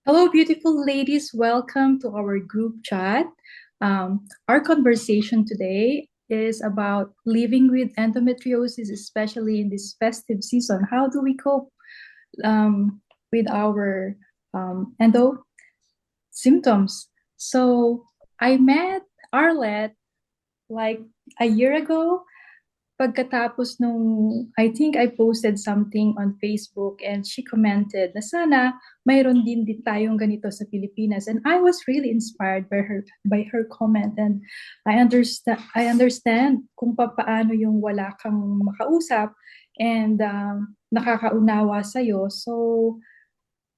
Hello, beautiful ladies. Welcome to our group chat. Our conversation today is about living with endometriosis, especially in this festive season. How do we cope with our endo symptoms? So, I met Arlette like a year ago. Pagkatapos nung, I think I posted something on Facebook and she commented na sana mayroon din tayong ganito sa Pilipinas. And I was really inspired by her comment. And I understand kung paano yung wala kang makausap and nakakaunawa sa'yo. So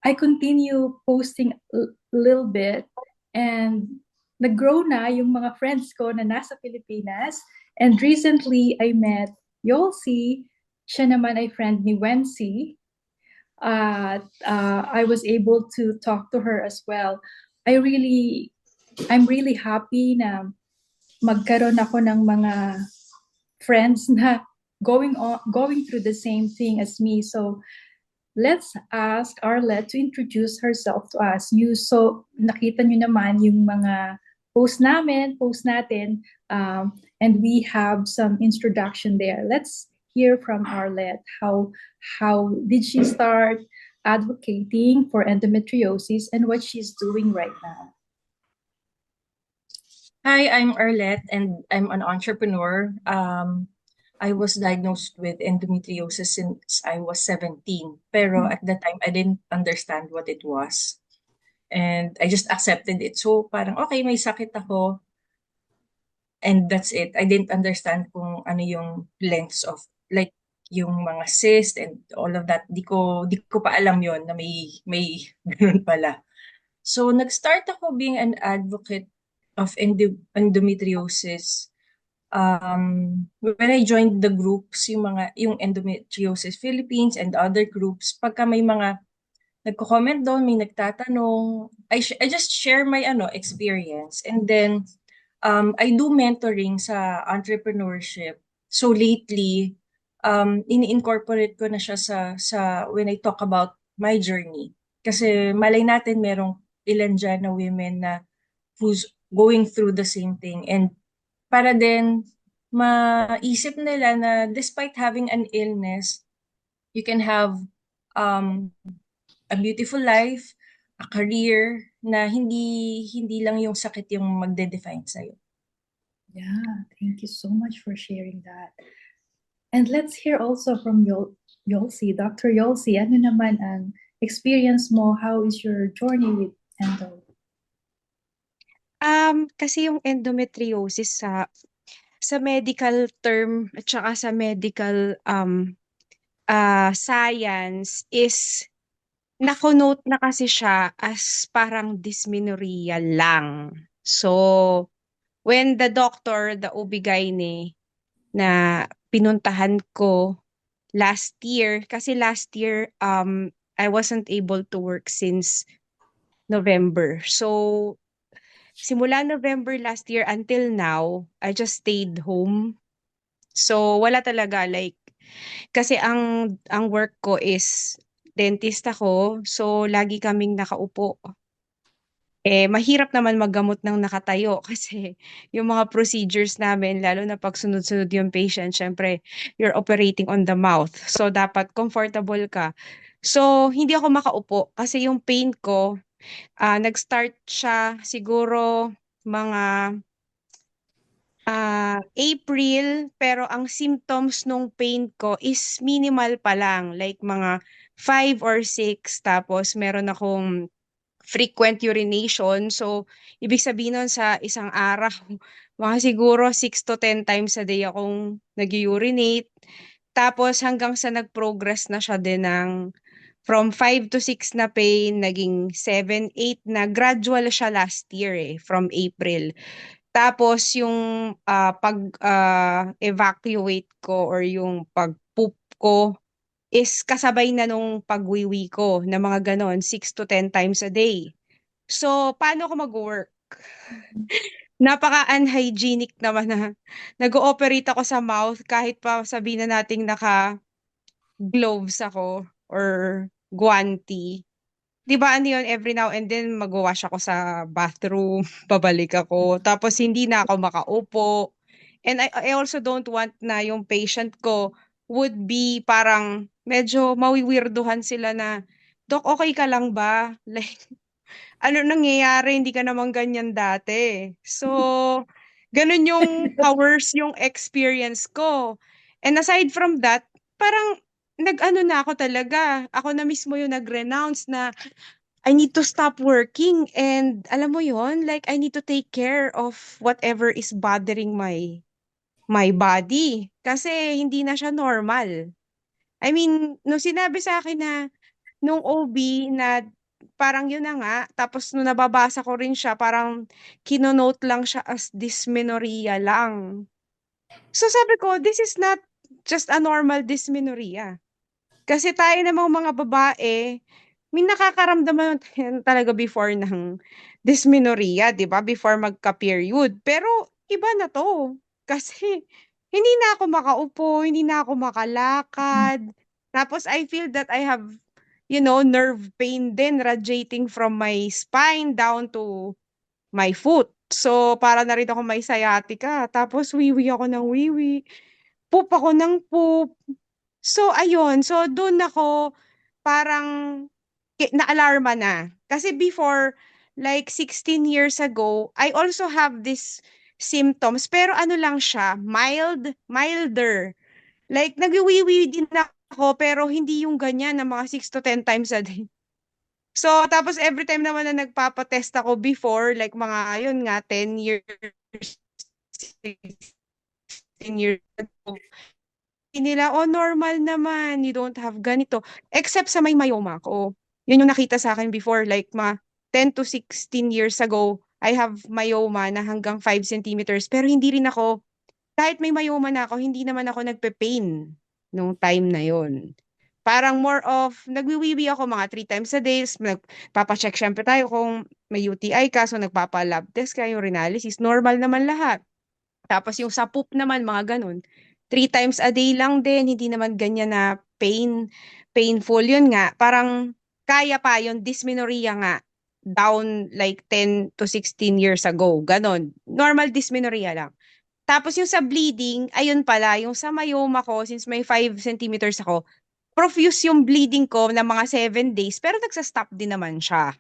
I continue posting a little bit and nag-grow na yung mga friends ko na nasa Pilipinas. And recently, I met Yolsi. Siya naman ay friend ni Wensi. I was able to talk to her as well. I really, I'm really happy na magkaroon ako ng mga friends na going through the same thing as me. So let's ask Arlette to introduce herself to us. Nakita nyo naman yung mga post natin, and we have some introduction there. Let's hear from Arlette. How did she start advocating for endometriosis and what she's doing right now? Hi, I'm Arlette and I'm an entrepreneur. I was diagnosed with endometriosis since I was 17. Pero at that time, I didn't understand what it was. And I just accepted it. So parang, okay, may sakit ako. And that's it. I didn't understand kung ano yung lengths of, like, yung mga cyst and all of that. Di ko pa alam yon na may ganun pala. So, nag-start ako being an advocate of endometriosis when I joined the groups, yung Endometriosis Philippines and other groups, pagka may mga nagko-comment doon, may nagtatanong, I just share my experience. And then I do mentoring sa entrepreneurship. So lately, ini-incorporate ko na siya sa when I talk about my journey. Kasi malay natin merong ilan dyan na women na who's going through the same thing. And para din maisip nila na despite having an illness, you can have um, a beautiful life, a career na hindi lang yung sakit yung magde-define sa'yo. Yeah, thank you so much for sharing that. And let's hear also from Yolsi. Dr. Yolsi, ano naman ang experience mo? How is your journey with endo? Kasi yung endometriosis sa medical term at saka sa medical science is nako-note na kasi siya as parang dysmenorrhea lang. So, when the doctor, the OB-GYN na pinuntahan ko last year, kasi last year I wasn't able to work since November. So, simula November last year until now, I just stayed home. So wala talaga like kasi ang work ko is dentist ako. So lagi kaming nakaupo. Mahirap naman maggamot ng nakatayo kasi yung mga procedures namin, lalo na pag sunod-sunod yung patient, syempre, you're operating on the mouth. So, dapat comfortable ka. So, hindi ako makaupo kasi yung pain ko, nag-start siya siguro mga April, pero ang symptoms nung pain ko is minimal pa lang, like mga 5 or 6, tapos meron akong frequent urination. So, ibig sabihin nun sa isang araw, mga siguro 6 to 10 times a day akong nag-urinate. Tapos hanggang sa nag-progress na siya din ng from 5 to 6 na pain, naging 7, 8 na gradual siya last year from April. Tapos yung pag-evacuate ko or yung pag-poop ko is kasabay na nung pagwiwi ko na mga ganon, 6 to 10 times a day. So, paano ko mag-work? Napaka-unhygienic naman na nag-ooperate ako sa mouth kahit pa sabihin na nating naka-gloves ako or guanti. 'di ba ano yun, every now and then magwa-wash ako sa bathroom, babalik ako, tapos hindi na ako makaupo. And I also don't want na yung patient ko would be parang medyo mawi-weirduhan sila na, "Dok, okey ka lang ba?" Like, "Ano nangyayari? Hindi ka naman ganyan dati." So, gano'n yung ka-worse yung experience ko. And aside from that, parang nag-ano na ako talaga, ako na mismo yung nag-renounce na I need to stop working and alam mo yon, like I need to take care of whatever is bothering my body kasi hindi na siya normal. I mean, nung sinabi sa akin na nung OB na parang yun na nga, tapos nung nababasa ko rin siya, parang kinonote lang siya as dysmenorrhea lang. So sabi ko, this is not just a normal dysmenorrhea. Kasi tayo namang mga babae, may nakakaramdaman yan talaga before ng dysmenorrhea, 'di ba? Before magka-period. Pero iba na 'to. Kasi hindi na ako makaupo, hindi na ako makalakad. Tapos I feel that I have, nerve pain din radiating from my spine down to my foot. So, para na rin ako may sciatica. Tapos wiwi ako ng wiwi, poop ako ng poop. So ayun, so dun ako parang naalarma na. Kasi before, like 16 years ago, I also have this symptoms pero ano lang siya, milder. Like nagwiwiwi din ako pero hindi yung ganyan na mga 6 to 10 times a day. So tapos every time naman na nagpapa-test ako before, like mga ayun nga 10 years, 16 years ago, nila, "Oh, normal naman, you don't have ganito." Except sa may myoma ko. Yun yung nakita sa akin before, like 10 to 16 years ago, I have myoma na hanggang 5 centimeters. Pero hindi rin ako, kahit may myoma na ako, hindi naman ako nagpe-pain nung time na yun. Parang more of, nagwiwiwi ako mga 3 times a day, nagpapa-check syempre tayo kung may UTI ka, so nagpapa-lab test ka, yung urinalysis, normal naman lahat. Tapos yung sa poop naman, mga ganun. 3 times a day lang din, hindi naman ganyan na painful. Yun nga, parang kaya pa yung dysmenorrhea nga, down like 10 to 16 years ago. Ganon. Normal dysmenorrhea lang. Tapos yung sa bleeding, ayun pala, yung sa myoma ko, since may 5 centimeters ako, profuse yung bleeding ko na mga 7 days, pero nagsa-stop din naman siya.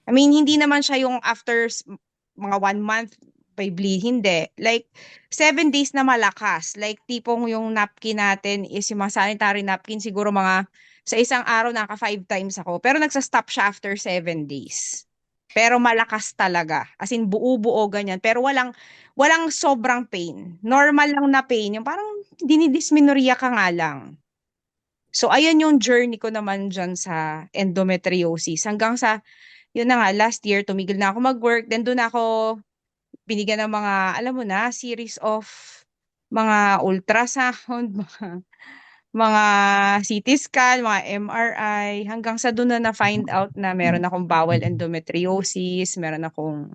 I mean, hindi naman siya yung after mga 1 month by bleed, hindi. Like, 7 days na malakas. Like, tipong yung napkin natin is yung mga sanitary napkin, siguro mga sa isang araw naka 5 times ako. Pero nagsa-stop siya after 7 days. Pero malakas talaga. As in, buo-buo ganyan. Pero walang sobrang pain. Normal lang na pain. Yung parang dinidysmenorrhea ka nga lang. So, ayan yung journey ko naman dyan sa endometriosis. Hanggang sa yun na nga, last year, tumigil na ako mag-work. Then doon ako binigyan ng mga, alam mo na, series of mga ultrasound, mga CT scan, mga MRI, hanggang sa doon na na-find out na meron akong bowel endometriosis, meron akong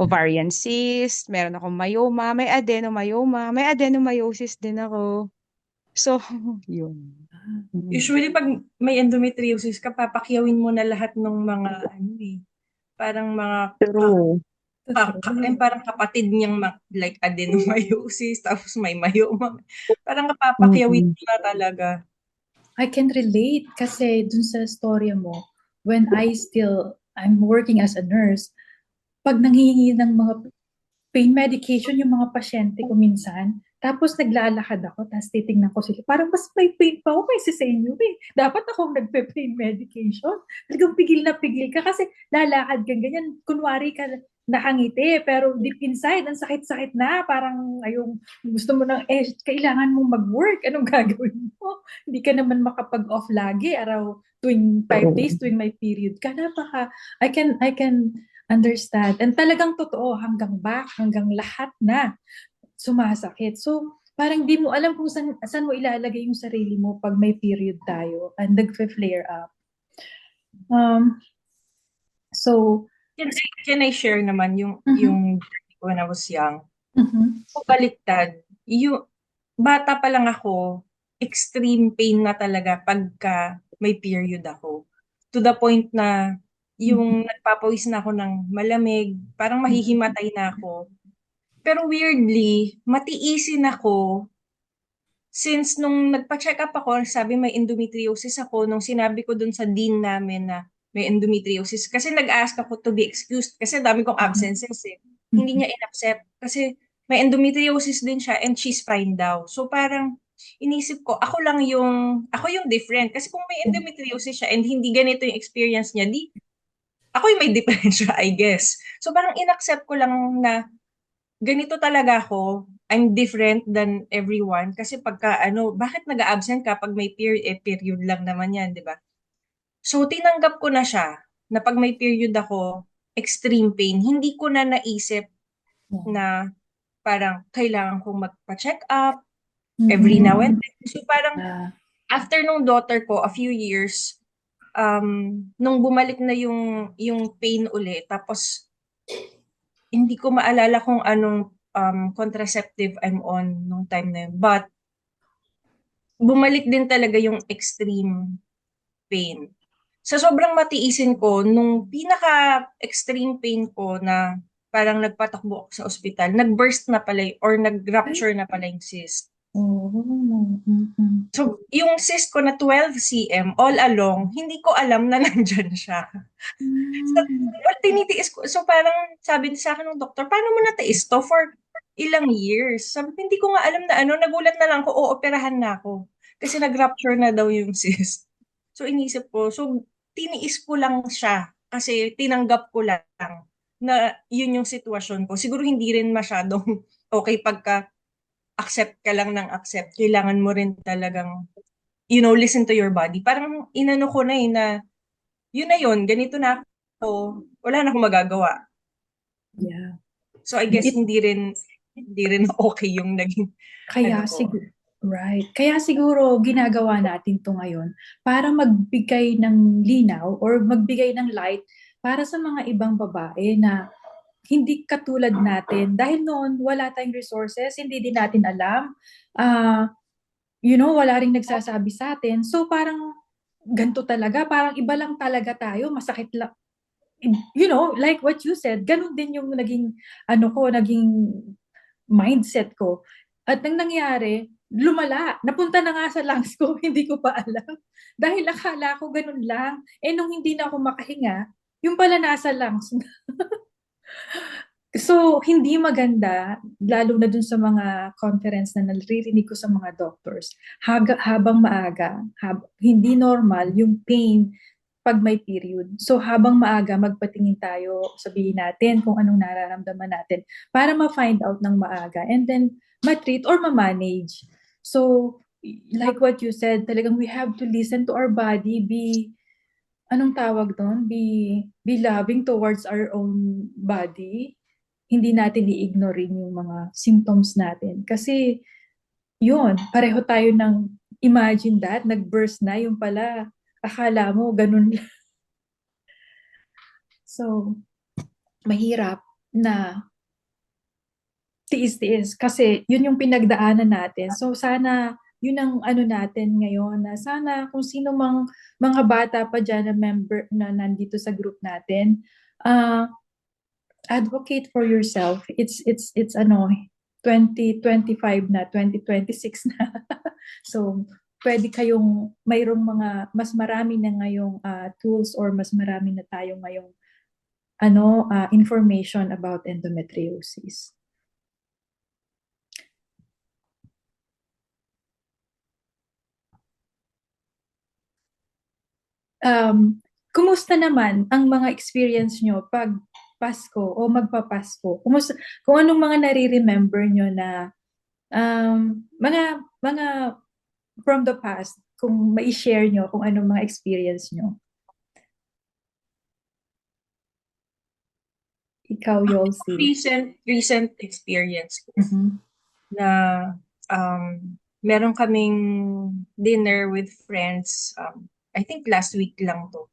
ovarian cyst, meron akong myoma, may adenomyoma, may adenomyosis din ako. So, yun. Usually pag may endometriosis ka, papakyawin mo na lahat ng mga parang mga True. parang kapatid niyang like adenomyosis, tapos may myoma. Parang papakyawin Mm-mm. mo na talaga. I can relate kasi dun sa storya mo, when I'm working as a nurse, pag nanghihingi ng mga pain medication yung mga pasyente ko minsan, tapos naglalakad ako, tapos titingnan ko sila, parang mas may pain pa ako kaysa sa inyo eh. Dapat akong nagpe-pain medication. Talagang pigil na pigil ka kasi lalakad kang ganyan. Kunwari ka nakangiti, pero deep inside, ang sakit-sakit na. Parang ayong gusto mo nang, kailangan mong mag-work. Anong gagawin mo? Hindi ka naman makapag-off lagi, araw tuwing 5 days, tuwing may period ka. I can understand. And talagang totoo, hanggang back, hanggang lahat na sumasakit. So, parang di mo alam kung saan mo ilalagay yung sarili mo pag may period tayo and nag-flare up. So, Can I share naman yung when I was young? Baliktad. Yung bata pa lang ako, extreme pain na talaga pagka may period ako. to the point na yung nagpapawis na ako ng malamig, parang mahihimatay na ako. Pero weirdly, matiisin ako since nung nagpa-check up ako, sabi may endometriosis ako, nung sinabi ko dun sa dean namin na may endometriosis, kasi nag-ask ako to be excused kasi dami kong absences eh. Hindi niya in-accept kasi may endometriosis din siya and she's fine daw. So parang inisip ko, ako yung different. Kasi kung may endometriosis siya and hindi ganito yung experience niya, di ako yung may diferensya, I guess. So parang in-accept ko lang na ganito talaga ako. I'm different than everyone. Kasi pagka bakit nag-absent ka pag may period, period lang naman yan, di ba? So tinanggap ko na siya na pag may period ako, extreme pain. Hindi ko na naisip na parang kailangan kong magpa-check up every now and then. So parang after nung daughter ko, a few years, nung bumalik na yung pain uli, tapos hindi ko maalala kung anong contraceptive I'm on nung time na yun. But, bumalik din talaga yung extreme pain. Sa sobrang matiisin ko, nung pinaka-extreme pain ko na parang nagpatakbo ako sa ospital, nag-burst na pala or nag-rupture na pala yung cyst. Oh. So, yung cyst ko na 12 cm all along, hindi ko alam na nandyan siya. So, tinitiis ko. So, parang sabi sa akin ng doktor, paano mo natiis to for ilang years? Sabi ko, hindi ko nga alam na nagulat na lang ko, ooperahan na ako. Kasi nag-rupture na daw yung cyst. So, inisip ko, so, tiniis ko lang siya. Kasi tinanggap ko lang na yun yung sitwasyon ko. Siguro hindi rin masyadong okay pagka accept ka lang ng accept. Kailangan mo rin talagang, listen to your body. Parang inano ko na na yun na yun, ganito na ako, wala na akong magagawa. Yeah. So I guess hindi rin okay yung naging Kaya siguro, right. Kaya siguro ginagawa natin to ngayon para magbigay ng linaw or magbigay ng light para sa mga ibang babae na hindi katulad natin. Dahil noon, wala tayong resources, hindi din natin alam. Wala ring nagsasabi sa atin. So parang ganito talaga, parang iba lang talaga tayo, masakit lang. Like what you said, ganun din yung naging mindset ko. At nang nangyari, lumala. Napunta na nga sa lungs ko, hindi ko pa alam. Dahil akala ko ganun lang. Nung hindi na ako makahinga, yung pala nasa lungs. So, hindi maganda, lalo na dun sa mga conference na naririnig ko sa mga doctors, habang maaga, hindi normal yung pain pag may period. So, habang maaga, magpatingin tayo, sabihin natin kung anong nararamdaman natin para ma-find out ng maaga and then ma-treat or ma-manage. So, like what you said, talagang we have to listen to our body, anong tawag doon? Be loving towards our own body. Hindi natin i-ignorein yung mga symptoms natin. Kasi, yun, pareho tayo ng imagine that, nag-burst na, yung pala, akala mo, ganun lang. So, mahirap na tiis-tiis kasi yun yung pinagdaanan natin. So, sana yun ang natin ngayon na sana kung sino mang mga bata pa dyan na member na nandito sa group natin, advocate for yourself. It's 2025 na, 2026 na. So, pwede kayong mayroong mga mas marami na ngayong tools or mas marami na tayo ngayong information about endometriosis. Kumusta naman ang mga experience nyo pag Pasko o magpapasko? Kung anong mga nare-remember nyo na mga from the past, kung mai-share nyo kung anong mga experience nyo. Ikaw, Yolsi. Recent experience ko na meron kaming dinner with friends, I think last week lang to.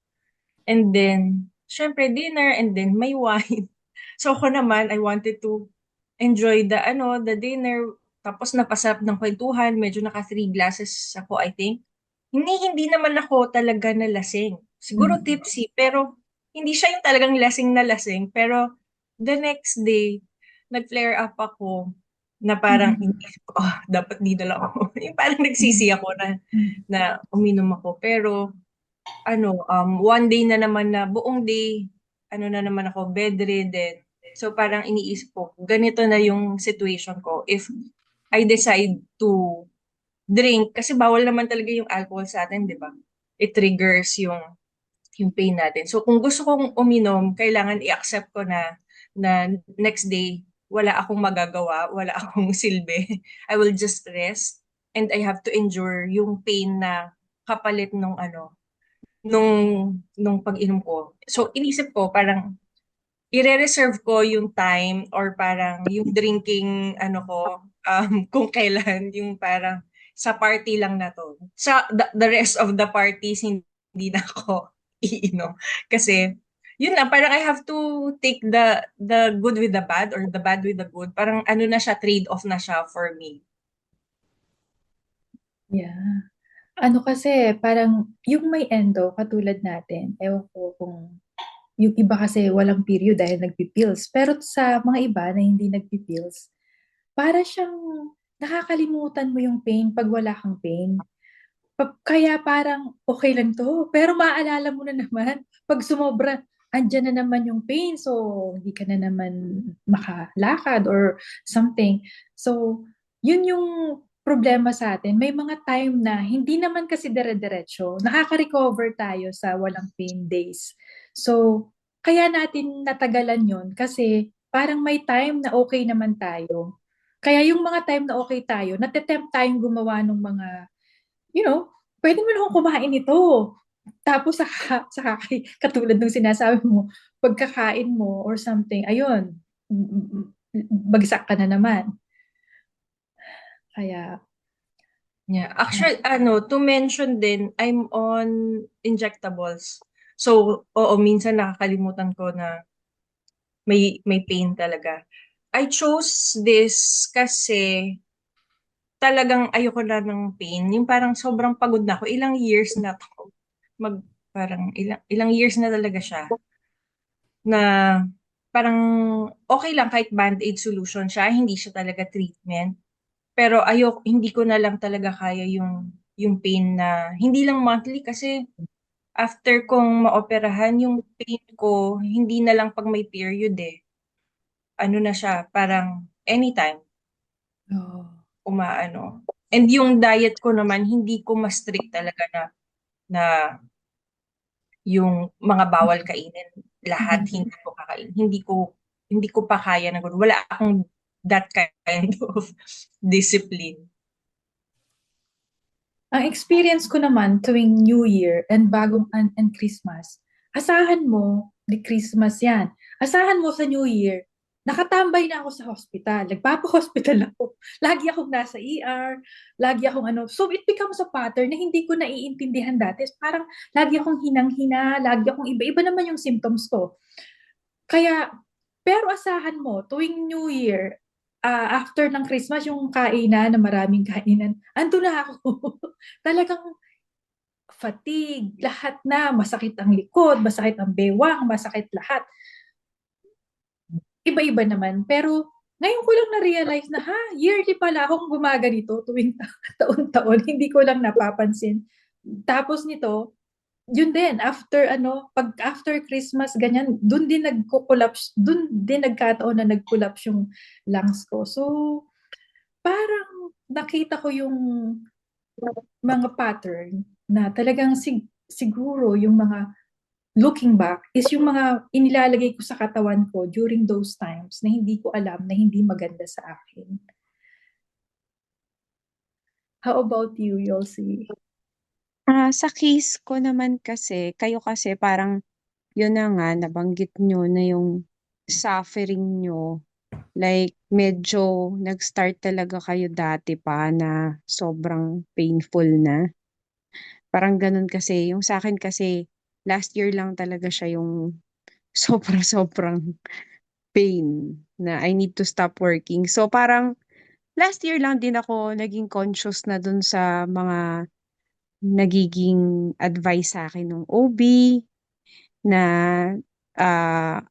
And then, syempre dinner and then may wine. So ako naman, I wanted to enjoy the dinner. Tapos napasarap ng kwentuhan, medyo naka 3 glasses ako, I think. Hindi naman ako talaga nalasing. siguro Mm. tipsy, pero hindi siya yung talagang lasing na lasing. Pero the next day, nag-flare up ako na parang Mm. inisip ko, dapat di na lang ako. Yung parang Mm. nagsisi ako Mm. na uminom ako. Pero one day na naman na buong day, ano na naman ako, bedridden. So parang iniisip ko, ganito na yung situation ko. If I decide to drink, kasi bawal naman talaga yung alcohol sa atin, di ba? It triggers yung pain natin. So kung gusto kong uminom, kailangan i-accept ko na next day, wala akong magagawa, wala akong silbi. I will just rest and I have to endure yung pain na kapalit nung pag-inom ko. So inisip ko parang ire-reserve ko yung time or parang yung drinking kung kailan yung parang sa party lang na to. Sa the rest of the parties hindi na ako iinom kasi yun na parang I have to take the good with the bad or the bad with the good. Parang ano na siya, trade-off na siya for me. Yeah. Ano kasi, parang yung may endo, katulad natin, ewan ko kung yung iba kasi walang period dahil nagpipills. Pero sa mga iba na hindi nagpipills, para siyang nakakalimutan mo yung pain pag wala kang pain. Kaya parang okay lang to. Pero maaalala mo na naman, pag sumobra, andyan na naman yung pain. So, hindi ka na naman makalakad or something. So, yun yung problema sa atin. May mga time na hindi naman kasi dire-diretso. Nakaka-recover tayo sa walang pain days. So, kaya natin natagalan yun kasi parang may time na okay naman tayo. Kaya yung mga time na okay tayo, natitempt tayong gumawa ng mga pwede mo na akong kumain nito. Tapos katulad ng sinasabi mo, pagkakain mo or something, ayun, bagsak ka na naman. Kaya, Yeah. Actually, to mention din, I'm on injectables. So, oo, minsan nakakalimutan ko na may pain talaga. I chose this kasi talagang ayoko na ng pain. Yung parang sobrang pagod na ako. Ilang years na to. Mag, parang ilang years na talaga siya. Na parang okay lang kahit band-aid solution siya. Hindi siya talaga treatment. Pero hindi ko na lang talaga kaya yung pain na hindi lang monthly kasi after kong maoperahan, yung pain ko, hindi na lang pag may period eh. Ano na siya, parang anytime oh, umaano. And yung diet ko naman, hindi ko ma-strict talaga na yung mga bawal kainin lahat mhm. hindi ko pa kaya na gano'n. Wala akong that kind of discipline. Ang experience ko naman tuwing New Year and and Christmas, asahan mo, di Christmas yan. Asahan mo sa New Year, nakatambay na ako sa hospital. Nagpapa-hospital ako. Lagi akong nasa ER, lagi akong ano. So it becomes a pattern na hindi ko naiintindihan dati. Parang lagi akong hinang-hina, lagi akong iba-iba naman yung symptoms ko. Kaya, pero asahan mo, tuwing New Year, after ng Christmas, yung kainan na maraming kainan, ando na ako. Talagang fatigue, lahat na, masakit ang likod, masakit ang bewang, masakit lahat. Iba-iba naman. Pero ngayon ko lang na-realize na, yearly pala akong gumaganito tuwing taon-taon. Hindi ko lang napapansin. Tapos nito, yun din, pag after Christmas, ganyan, dun din nagko-collapse, dun din nagkataon na nag-collapse yung lungs ko. So, parang nakita ko yung mga pattern na talagang siguro yung mga looking back is yung mga inilalagay ko sa katawan ko during those times na hindi ko alam na hindi maganda sa akin. How about you, Yolsi? Sa case ko naman kasi, kayo kasi parang yun na nga, nabanggit nyo na yung suffering nyo. Like, medyo nag-start talaga kayo dati pa na sobrang painful na. Parang ganun kasi. Yung sa akin kasi, last year lang talaga siya yung sobrang pain na I need to stop working. So, parang last year lang din ako naging conscious na dun sa mga nagiging advice sa akin ng OB na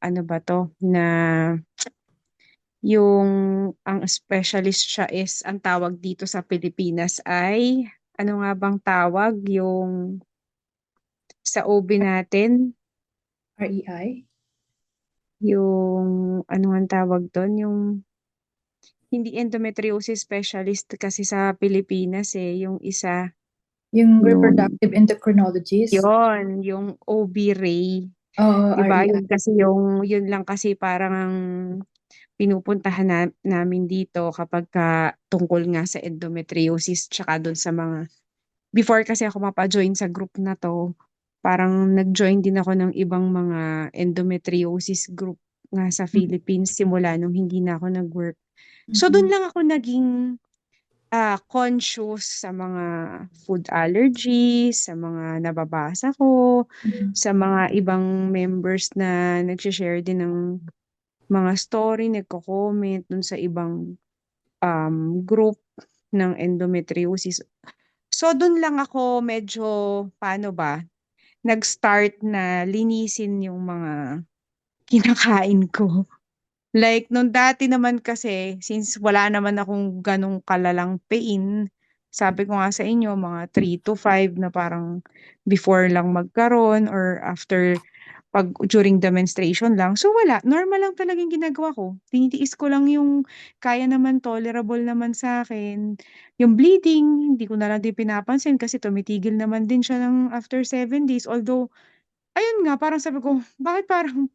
ano ba to, na yung ang specialist siya is ang tawag dito sa Pilipinas ay ano nga bang tawag yung sa OB natin, REI? yung ano nga ang tawag doon, yung hindi endometriosis specialist kasi sa Pilipinas yung isa, Yung yung reproductive endocrinologist? yung OB Ray. Oo, 'Di ba? REI. Yun kasi yun lang kasi parang ang pinupuntahan namin dito kapag tungkol nga sa endometriosis tsaka doon sa mga before kasi ako mapa-join sa group na to, parang nag-join din ako ng ibang mga endometriosis group nga sa Philippines simula nung hindi na ako nag-work. So doon lang ako naging conscious sa mga food allergies, sa mga nababasa ko, sa mga ibang members na nag-share din ng mga story, nagko-comment dun sa ibang group ng endometriosis. So dun lang ako medyo, paano ba, nag-start na linisin yung mga kinakain ko. Like, nung dati naman kasi, since wala naman akong ganong kalalang pain, sabi ko nga sa inyo, mga 3 to 5 na parang before lang magkaroon or after during the menstruation lang. So wala, normal lang talagang ginagawa ko. Tinitiis ko lang yung kaya naman, tolerable naman sa akin. Yung bleeding, hindi ko na lang din pinapansin kasi tumitigil naman din siya ng after 7 days. Although, ayun nga, parang sabi ko, bakit parang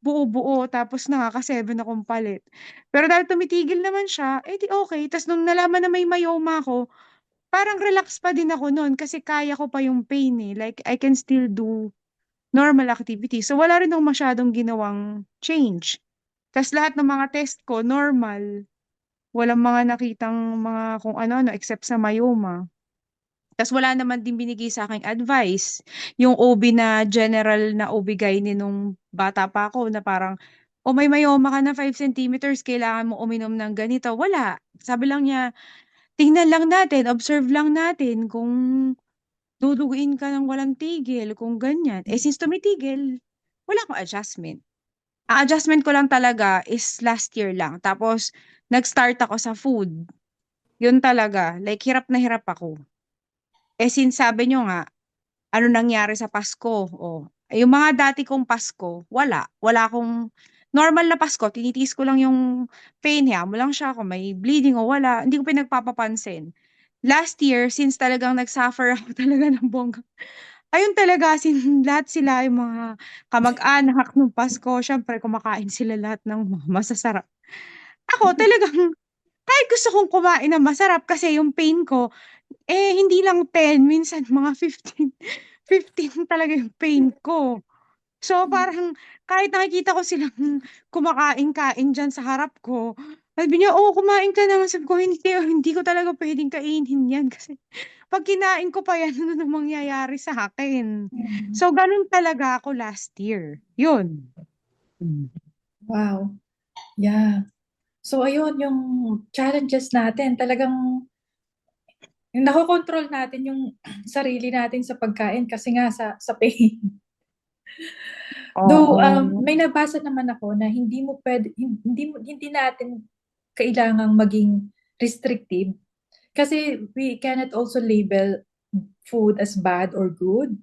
buo-buo tapos nakaka-7 akong palit. Pero dahil tumitigil naman siya, eh di okay. Tas nung nalaman na may myoma ako, parang relax pa din ako nun kasi kaya ko pa yung pain eh. Like, I can still do normal activity. So, wala rin akong masyadong ginawang change. Tas lahat ng mga test ko, normal. Walang mga nakitang mga kung ano, except sa myoma. Tas wala naman din binigay sa aking advice. Yung OB na general na OB-GYN nung bata pa ako na parang, o may myoma ka na 5 centimeters, kailangan mo uminom ng ganito. Wala. Sabi lang niya, tingnan lang natin, observe lang natin kung duduguin ka ng walang tigil, kung ganyan. Eh since tumitigil, wala akong adjustment. Ang adjustment ko lang talaga is last year lang. Tapos, nag-start ako sa food. Yun talaga. Like, hirap na hirap ako. Eh since sabi nyo nga, ano nangyari sa Pasko? Oh, yung mga dati kong Pasko, wala. Wala akong normal na Pasko. Tinitiis ko lang yung pain. Mo lang siya kung may bleeding o wala. Hindi ko pinagpapapansin. Last year, since talagang nagsuffer ako talaga ng bongga, ayun talaga, lahat sila, yung mga kamag-anak nung Pasko, syempre kumakain sila lahat ng mga masasarap. Ako talagang, kahit gusto kong kumain ng masarap kasi yung pain ko, hindi lang 10, minsan mga 15, 15 talaga yung pain ko. So, parang kahit nakikita ko silang kumakain-kain diyan sa harap ko, sabi niya, "Oh, kumain ka naman." Sabi ko, hindi ko talaga puwedeng kainin 'yan kasi 'pag kinain ko pa 'yan, ano na mangyayari sa akin. So, gano'n talaga ako last year, 'yun. Hmm. Wow. Yeah. So, ayun, yung challenges natin, talagang nakokontrol natin yung sarili natin sa pagkain kasi nga sa pain. Though, Oo. may nabasa naman ako na hindi natin kailangang maging restrictive kasi we cannot also label food as bad or good.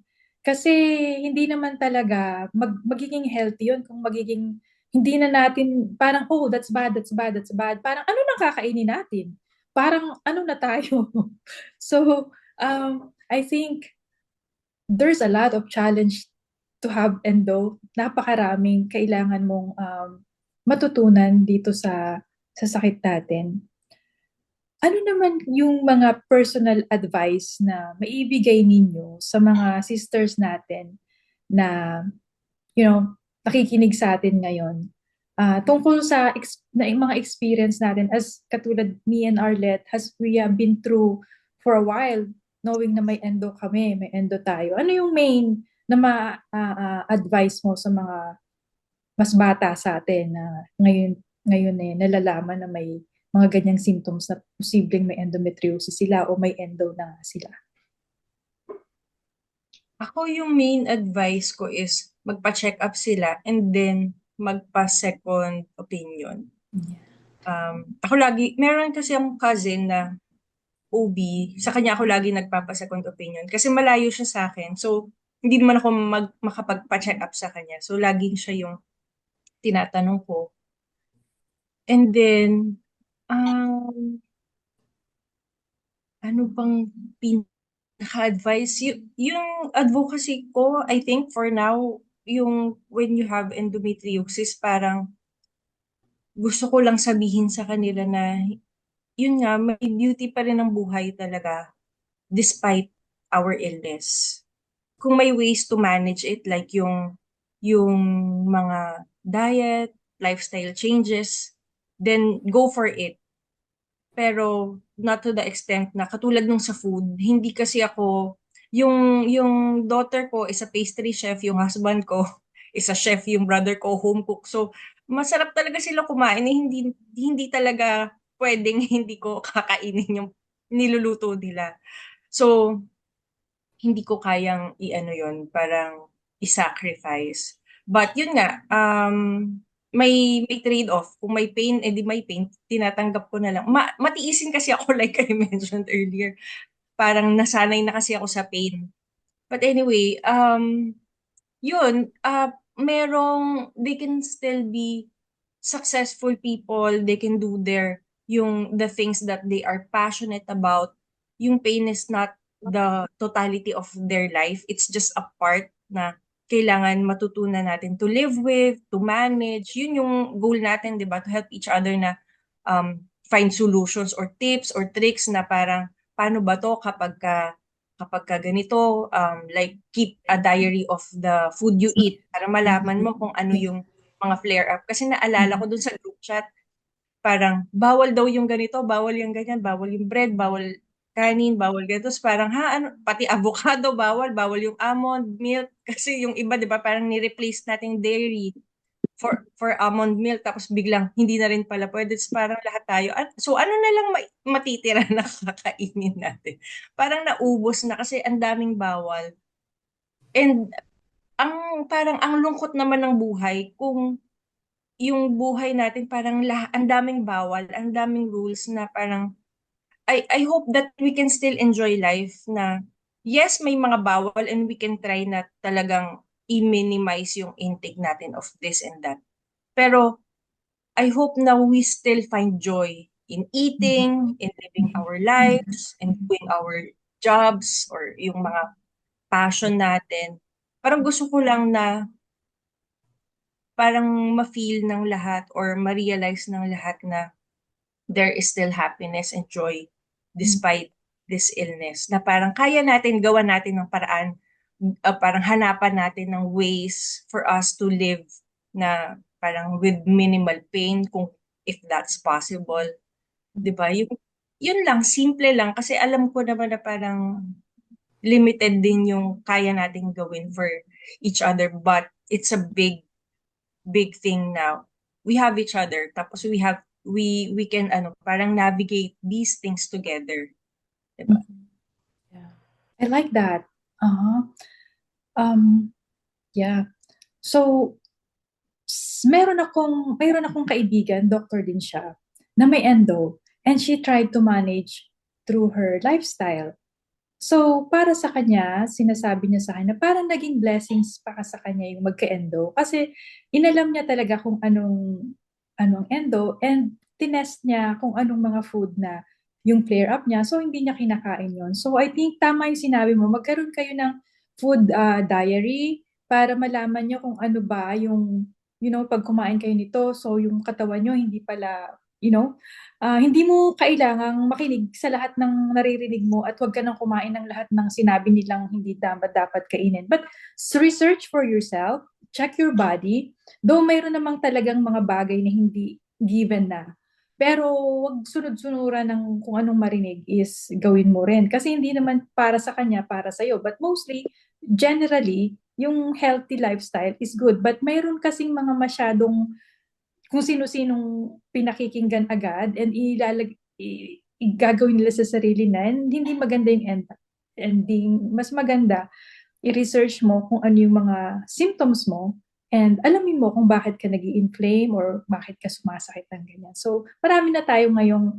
Kasi hindi naman talaga magiging healthy yun kung magiging hindi na natin parang, oh, that's bad, that's bad, that's bad. Parang ano nang kakainin natin? Parang ano na tayo? So, I think there's a lot of challenge to have endo. Napakaraming kailangan mong matutunan dito sa sakit natin. Ano naman yung mga personal advice na maibigay ninyo sa mga sisters natin na, nakikinig sa atin ngayon? Tungkol sa yung mga experience natin as katulad me and Arlette, we have been through for a while knowing na may endo kami, may endo tayo. Ano yung main na ma-advise mo sa mga mas bata sa atin na ngayon nalalaman na may mga ganyang symptoms na posibleng may endometriosis sila o may endo na sila? Ako yung main advice ko is magpa-check up sila and then magpa-second opinion. Ako lagi, meron kasi ang cousin na OB, sa kanya ako lagi nagpapa-second opinion kasi malayo siya sa akin. So, hindi naman ako makapagpa-check up sa kanya. So, laging siya yung tinatanong ko. And then, ano bang pinaka-advice? Yung advocacy ko, I think for now, yung when you have endometriosis, parang gusto ko lang sabihin sa kanila na, yun nga, may beauty pa rin ang buhay talaga despite our illness. Kung may ways to manage it, like yung mga diet, lifestyle changes, then go for it. Pero not to the extent na katulad nung sa food, hindi kasi ako, yung daughter ko is a pastry chef, yung husband ko is a chef, yung brother ko home cook. So, masarap talaga sila kumain, eh, hindi talaga pwedeng hindi ko kakainin yung niluluto nila. So, hindi ko kayang i-ano yun, parang i-sacrifice. But yun nga, may trade-off. Kung may pain, edi may pain, tinatanggap ko na lang. Matiisin kasi ako like I mentioned earlier. Parang nasanay na kasi ako sa pain. But anyway, yun, they can still be successful people. They can do the things that they are passionate about. Yung pain is not the totality of their life. It's just a part na kailangan matutunan natin to live with, to manage. Yun yung goal natin, di ba? To help each other na find solutions or tips or tricks na parang paano ba to kapag ka ganito, like keep a diary of the food you eat para malaman mo kung ano yung mga flare-up. Kasi naalala ko dun sa group chat, parang bawal daw yung ganito, bawal yung ganyan, bawal yung bread, bawal kanin, bawal ganito. Tapos parang ano, pati avocado bawal yung almond milk. Kasi yung iba, di ba, parang ni-replace natin dairy for almond milk, tapos biglang hindi na rin pala pwede. Tapos parang lahat tayo. So ano na lang matitira na kakainin natin? Parang naubos na kasi ang daming bawal. And parang ang lungkot naman ng buhay kung yung buhay natin parang ang daming bawal, ang daming rules na parang I hope that we can still enjoy life na yes, may mga bawal and we can try na talagang i-minimize yung intake natin of this and that. Pero I hope na we still find joy in eating, in living our lives, and doing our jobs or yung mga passion natin. Parang gusto ko lang na parang ma-feel ng lahat or ma-realize ng lahat na there is still happiness and joy despite this illness. Na parang kaya natin, gawa natin ng paraan, parang hanapan natin ng ways for us to live na parang with minimal pain kung if that's possible. 'Di ba? Yun lang, simple lang kasi alam ko naman na parang limited din yung kaya nating gawin for each other, but it's a big thing now. We have each other, tapos we can parang navigate these things together. Diba? Yeah. I like that. Uh-huh. Um, yeah. So, mayroon akong kaibigan, doctor din siya, na may endo, and she tried to manage through her lifestyle. So, para sa kanya, sinasabi niya sa akin na parang naging blessings para sa kanya yung magka-endo. Kasi inalam niya talaga kung anong endo, and tinest niya kung anong mga food na yung flare-up niya. So, hindi niya kinakain yon. So, I think tama yung sinabi mo. Magkaroon kayo ng food diary para malaman niyo kung ano ba yung, pag kumain kayo nito, so yung katawan niyo hindi pala, hindi mo kailangang makinig sa lahat ng naririnig mo at huwag ka nang kumain ng lahat ng sinabi nilang hindi dapat kainin. But research for yourself, check your body. Though mayroon namang talagang mga bagay na hindi given na. Pero wag sunod-sunuran ng kung anong marinig is gawin mo rin. Kasi hindi naman para sa kanya, para sa'yo. But mostly, generally, yung healthy lifestyle is good. But mayroon kasing mga masyadong kung sino-sinong pinakikinggan agad and gagawin nila sa sarili na, hindi maganda yung ending. Mas maganda i-research mo kung ano yung mga symptoms mo and alamin mo kung bakit ka nag-i-inflame or bakit ka sumasakit ng ganyan. So, marami na tayo ngayong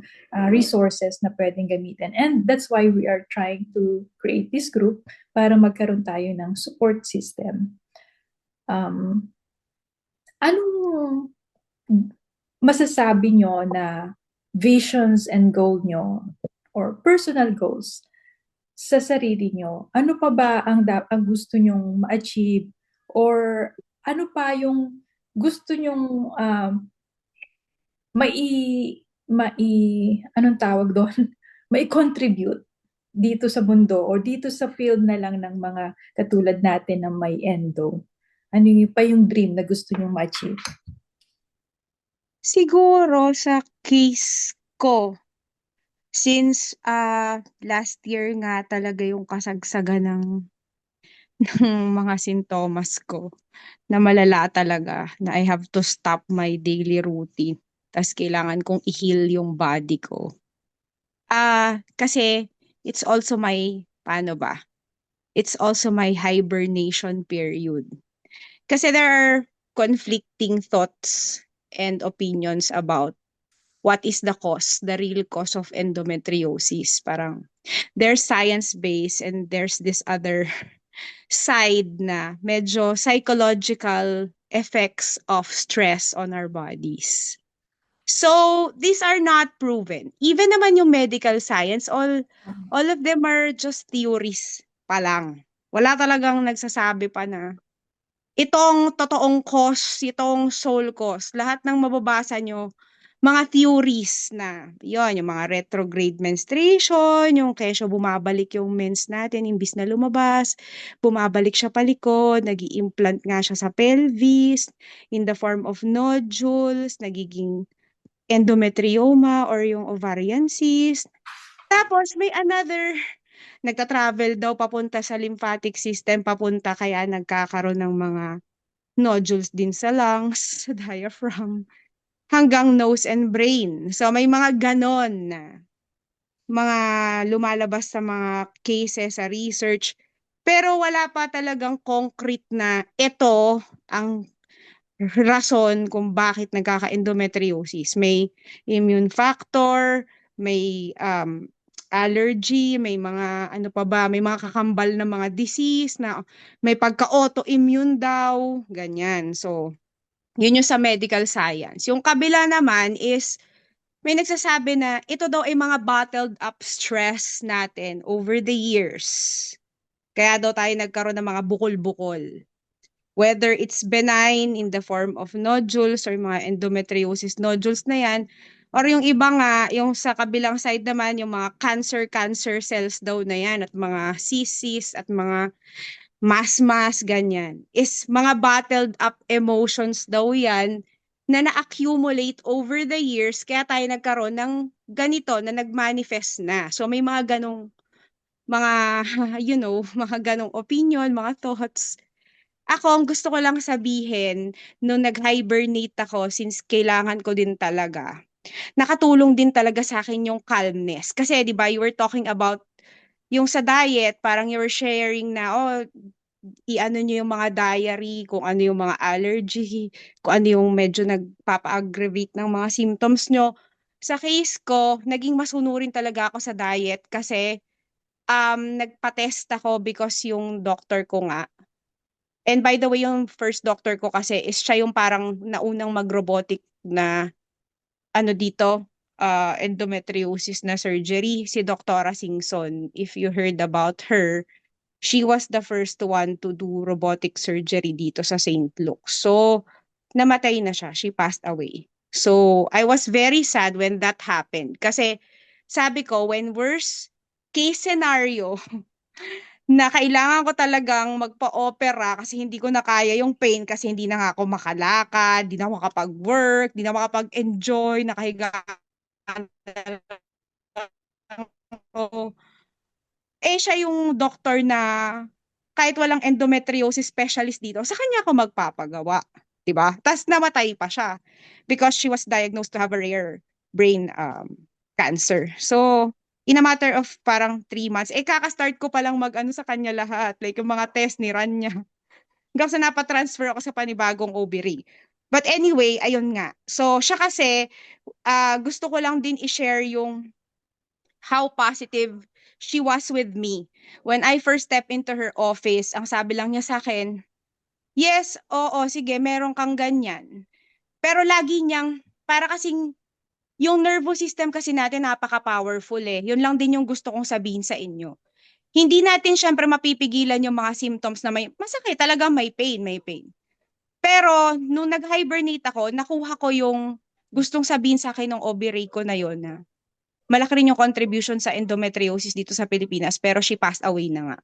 resources na pwedeng gamitin. And that's why we are trying to create this group para magkaroon tayo ng support system. Anong masasabi nyo na visions and goal nyo or personal goals sa sarili nyo? Ano pa ba ang gusto nyong ma-achieve or ano pa yung gusto nyong anong tawag doon? Mai-contribute dito sa mundo o dito sa field na lang ng mga katulad natin na may endo. Ano yung pa yung dream na gusto nyong ma-achieve? Siguro sa case ko, since last year nga talaga yung kasagsagan ng mga sintomas ko na malala talaga, na I have to stop my daily routine. Tas kailangan kong i-heal yung body ko. Kasi it's also my, paano ba? It's also my hibernation period. Kasi there are conflicting thoughts and opinions about what is the cause, the real cause of endometriosis. Parang there's science-based and there's this other side na medyo psychological effects of stress on our bodies. So, these are not proven. Even naman yung medical science, all of them are just theories pa lang. Wala talagang nagsasabi pa na itong totoong cause, itong soul cause. Lahat ng mababasa nyo, mga theories na, yon yung mga retrograde menstruation, yung kesyo bumabalik yung mens natin, imbis na lumabas, bumabalik siya palikod, nag-i-implant nga siya sa pelvis, in the form of nodules, nagiging endometrioma or yung ovarian cyst. Tapos may another, nagta-travel daw papunta sa lymphatic system, papunta kaya nagkakaroon ng mga nodules din sa lungs, sa diaphragm, hanggang nose and brain. So may mga ganon na mga lumalabas sa mga cases sa research. Pero wala pa talagang concrete na ito ang rason kung bakit nagkaka-endometriosis. May immune factor, may allergy, may mga ano pa ba, may mga kakambal na mga disease na may pagka-autoimmune daw, ganyan. So, yun yung sa medical science. Yung kabila naman is may nagsasabi na ito daw ay mga bottled up stress natin over the years. Kaya daw tayo nagkaroon ng mga bukol-bukol. Whether it's benign in the form of nodules or mga endometriosis nodules na yan, or yung iba nga, yung sa kabilang side naman, yung mga cancer cells daw na yan, at mga cysts at mga mas ganyan, is mga bottled up emotions daw yan na na-accumulate over the years, kaya tayo nagkaroon ng ganito na nag-manifest na. So may mga ganong, mga, mga ganong opinion, mga thoughts. Ako, ang gusto ko lang sabihin, nung nag-hibernate ako, since kailangan ko din talaga, nakatulong din talaga sa akin yung calmness. Kasi, di ba, you were talking about yung sa diet, parang you were sharing na, i-ano nyo yung mga diary, kung ano yung mga allergy, kung ano yung medyo nagpapa-aggravate ng mga symptoms nyo. Sa case ko, naging masunurin talaga ako sa diet kasi nagpa-test ako because yung doctor ko nga, and by the way, yung first doctor ko kasi is siya yung parang naunang mag-robotic na ano dito, endometriosis na surgery, si Dr. Singson. If you heard about her, she was the first one to do robotic surgery dito sa St. Luke. So, namatay na siya. She passed away. So, I was very sad when that happened. Kasi, sabi ko, when worst case scenario, na kailangan ko talagang magpa-opera kasi hindi ko na kaya yung pain kasi hindi na nga ako makalakad, hindi na ako makapag-work, hindi na ako makapag-enjoy, nakahiga ako. Siya yung doctor na kahit walang endometriosis specialist dito, sa kanya ako magpapagawa. 'Di ba? Tapos namatay pa siya because she was diagnosed to have a rare brain cancer. So, in a matter of parang 3 months. Kaka-start ko palang mag-ano sa kanya lahat. Like, yung mga test ni Ran niya. Hanggang sa napatransfer ako sa panibagong ovary. But anyway, ayun nga. So, siya kasi, gusto ko lang din i-share yung how positive she was with me. When I first stepped into her office, ang sabi lang niya sa akin, yes, oo, sige, meron kang ganyan. Pero lagi niyang, para kasing, yung nervous system kasi natin napaka-powerful eh. Yun lang din yung gusto kong sabihin sa inyo. Hindi natin syempre mapipigilan yung mga symptoms na may masakit, talaga may pain, may pain. Pero nung nag-hibernate ako, nakuha ko yung gustong sabihin sa akin ng ovary ko na yon na malaki rin yung contribution sa endometriosis dito sa Pilipinas, pero she passed away na nga.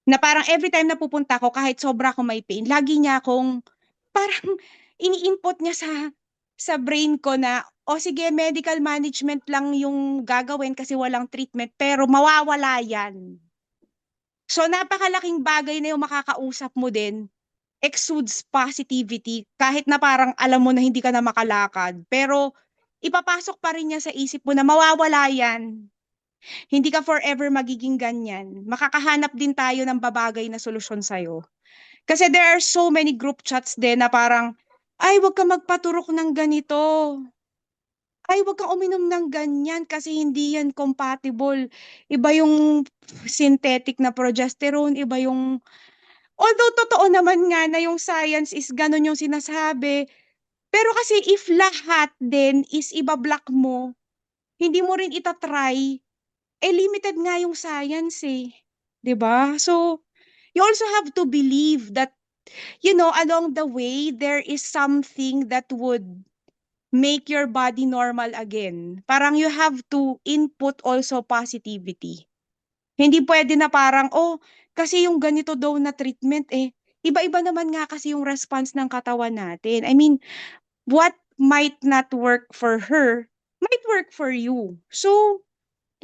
Na parang every time na pupunta ako, kahit sobra ako may pain, lagi niya akong parang ini-input niya sa brain ko na, o sige, medical management lang yung gagawin kasi walang treatment, pero mawawala yan. So napakalaking bagay na yung makakausap mo din, exudes positivity, kahit na parang alam mo na hindi ka na makalakad, pero ipapasok pa rin niya sa isip mo na mawawala yan. Hindi ka forever magiging ganyan. Makakahanap din tayo ng babagay na solusyon sa'yo. Kasi there are so many group chats din na parang, ay, wag ka magpaturok ng ganito. Ay, wag kang uminom ng ganyan kasi hindi yan compatible. Iba yung synthetic na progesterone, iba yung... Although totoo naman nga na yung science is ganun yung sinasabi, pero kasi if lahat din is iba-block mo, hindi mo rin itatry, limited nga yung science eh. 'Di ba? So, you also have to believe that, along the way, there is something that would make your body normal again. Parang you have to input also positivity. Hindi pwede na parang, oh, kasi yung ganito daw na treatment iba-iba naman nga kasi yung response ng katawan natin. I mean, what might not work for her might work for you. So,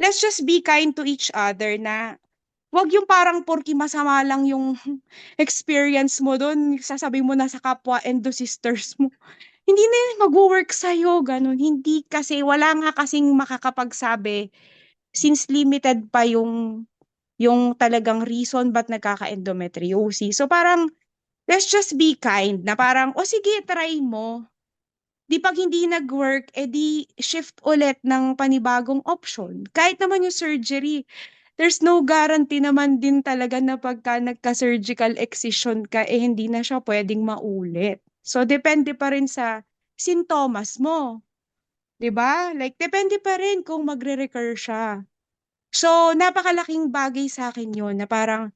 let's just be kind to each other na wag yung parang porky masama lang yung experience mo doon, sasabihin mo na sa kapwa endo sisters mo. Hindi na yun mag-work sa'yo, ganun. Hindi kasi, wala nga kasing makakapagsabi since limited pa yung talagang reason ba't nagkaka-endometriosis. So parang, let's just be kind na parang, o sige, try mo. Di pag hindi nag-work, di shift ulit ng panibagong option. Kahit naman yung surgery, there's no guarantee naman din talaga na pagka nagka-surgical excision ka, hindi na siya pwedeng maulit. So, depende pa rin sa sintomas mo. 'Di ba? Like, depende pa rin kung magre-recur siya. So, napakalaking bagay sa akin yun na parang,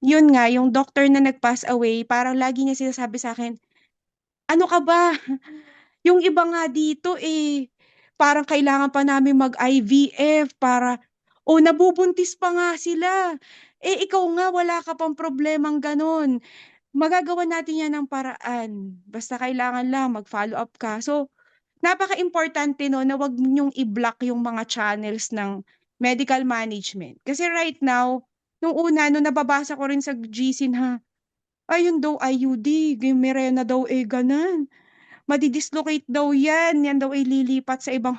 yun nga, yung doctor na nag-pass away, parang lagi niya sinasabi sa akin, ano ka ba? Yung iba nga dito parang kailangan pa namin mag-IVF para, nabubuntis pa nga sila. Ikaw nga wala ka pang problemang ganon. Magagawa natin yan ng paraan. Basta kailangan lang mag-follow up ka. So, napaka-importante no na wag niyong i-block yung mga channels ng medical management. Kasi right now, nung una, nung nababasa ko rin sa GC na, ayun daw IUD, Mirena daw ganan, madidislocate daw yan daw lilipat sa ibang...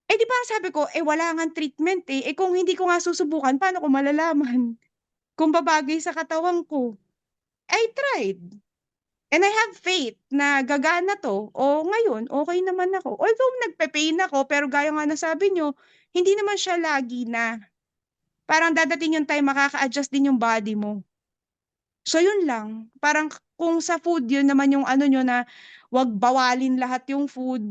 di ba sabi ko, wala nga treatment kung hindi ko nga susubukan, paano ko malalaman? Kung babagay sa katawan ko. I tried. And I have faith na gagana to. O ngayon, okay naman ako. Although nagpe-pain ako, pero gaya nga nasabi nyo, hindi naman siya lagi na. Parang dadating yung time, makaka-adjust din yung body mo. So yun lang. Parang kung sa food, yun naman yung ano nyo na wag bawalin lahat yung food,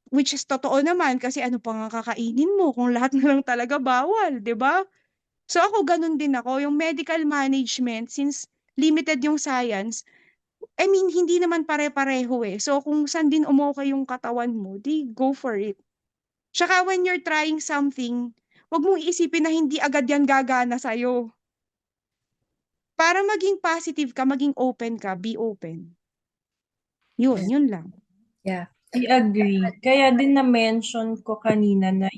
which is totoo naman kasi ano pa nga kakainin mo kung lahat na lang talaga bawal, 'di ba? So ako ganun din ako, yung medical management since limited yung science, I mean hindi naman pare-pareho So kung saan din umokay yung katawan mo, di go for it. Tsaka when you're trying something, wag mong iisipin na hindi agad yan gagana sa'yo. Para maging positive ka, maging open ka, be open. Yun lang. Yeah. I agree. Kaya din na-mention ko kanina na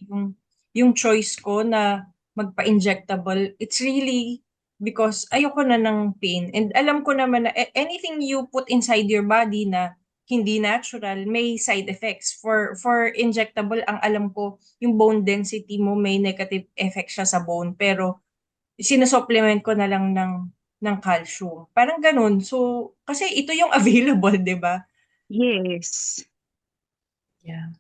yung choice ko na magpa-injectable, it's really because ayoko na ng pain. And alam ko naman na anything you put inside your body na hindi natural, may side effects. For injectable, ang alam ko, yung bone density mo may negative effect siya sa bone, pero sinusupplement ko na lang ng calcium. Parang ganun. So, kasi ito yung available, di ba? Yes. Yeah.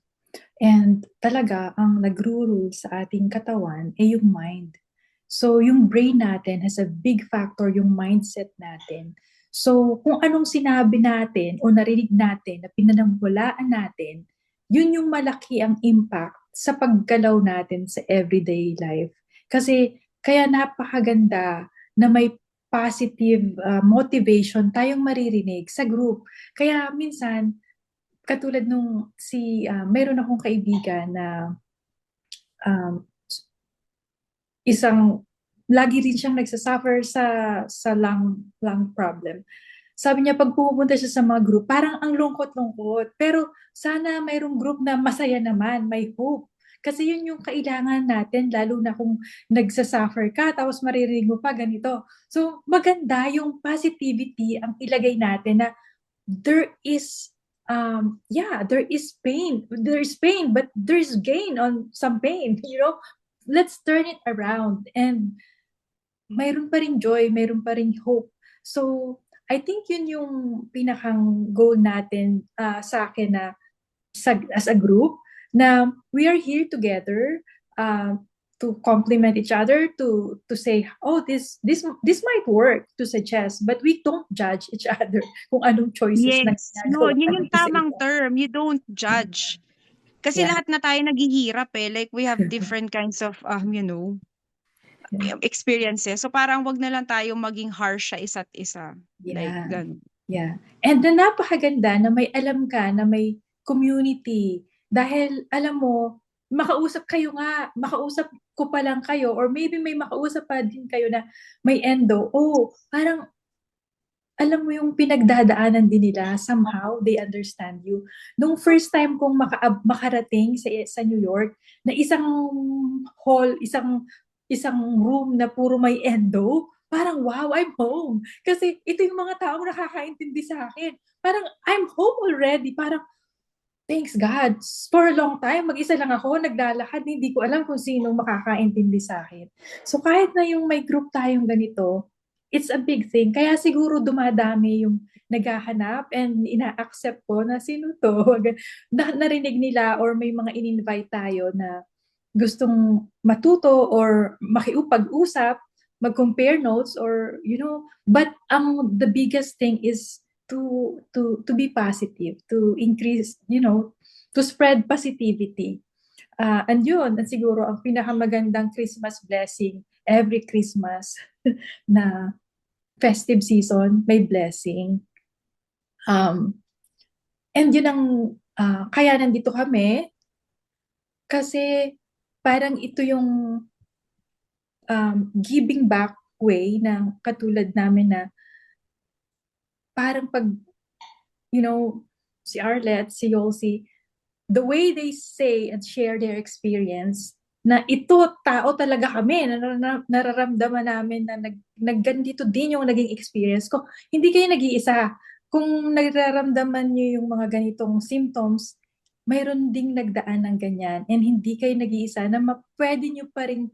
And talaga, ang nagro-rule sa ating katawan ay yung mind. So, yung brain natin has a big factor, yung mindset natin. So, kung anong sinabi natin o narinig natin na pinanamwalaan natin, yun yung malaki ang impact sa paggalaw natin sa everyday life. Kasi, kaya napakaganda na may positive motivation tayong maririnig sa group. Kaya minsan, katulad nung meron akong kaibigan na um, isang lagi rin siyang nagsasuffer sa lung problem. Sabi niya pag pumupunta siya sa mga group, parang ang lungkot-lungkot. Pero sana mayroong group na masaya naman, may hope. Kasi yun yung kailangan natin, lalo na kung nagsasuffer ka, tapos maririnig mo pa ganito. So maganda yung positivity ang ilagay natin na there is there is pain but there's gain on some pain, let's turn it around and mayroon pa rin joy, mayroon pa rin hope. So I think yun yung pinakang goal natin, sa akin, na as a group, na we are here together, uh, to complement each other, to say, oh, this might work, to suggest, but we don't judge each other kung anong choices na Yes, ginagawa yun ng yung tamang isa-isa. term. You don't judge. Kasi Yeah. lahat na tayo naghihirap eh. Like we have different kinds of, experiences. So parang wag na lang tayo maging harsh sa isa't isa. Like, Yeah. ganun. Yeah. And then napakaganda na may alam ka na may community. Dahil alam mo, makausap kayo nga, makausap ko pa lang kayo, or maybe may makausap pa din kayo na may endo. Oh, parang alam mo yung pinagdadaanan din nila, somehow they understand you. Nung first time kong makarating sa New York, na isang hall, isang room na puro may endo, parang wow, I'm home. Kasi ito yung mga taong nakakaintindi sa akin. Parang I'm home already. Parang thanks God. For a long time, mag-isa lang ako, naglalakad, hindi ko alam kung sino makakaintindi sa akin. So kahit na yung may group tayong ganito, it's a big thing. Kaya siguro dumadami yung naghahanap and ina-accept ko na sino to. Narinig nila or may mga in-invite tayo na gustong matuto or makiupag-usap, mag-compare notes, or but the biggest thing is to be positive, to increase, to spread positivity. And yun, at siguro ang pinakamagandang Christmas blessing every Christmas na festive season, may blessing. And yun ang kaya nandito kami, kasi parang ito yung giving back way ng katulad namin, na parang pag, si Arlette, si Yolsi, the way they say and share their experience, na ito, tao talaga kami, nararamdaman namin na nagganito din yung naging experience ko. Hindi kayo nag-iisa. Kung nararamdaman nyo yung mga ganitong symptoms, mayroon ding nagdaan ng ganyan. And hindi kayo nag-iisa, na pwede nyo pa rin,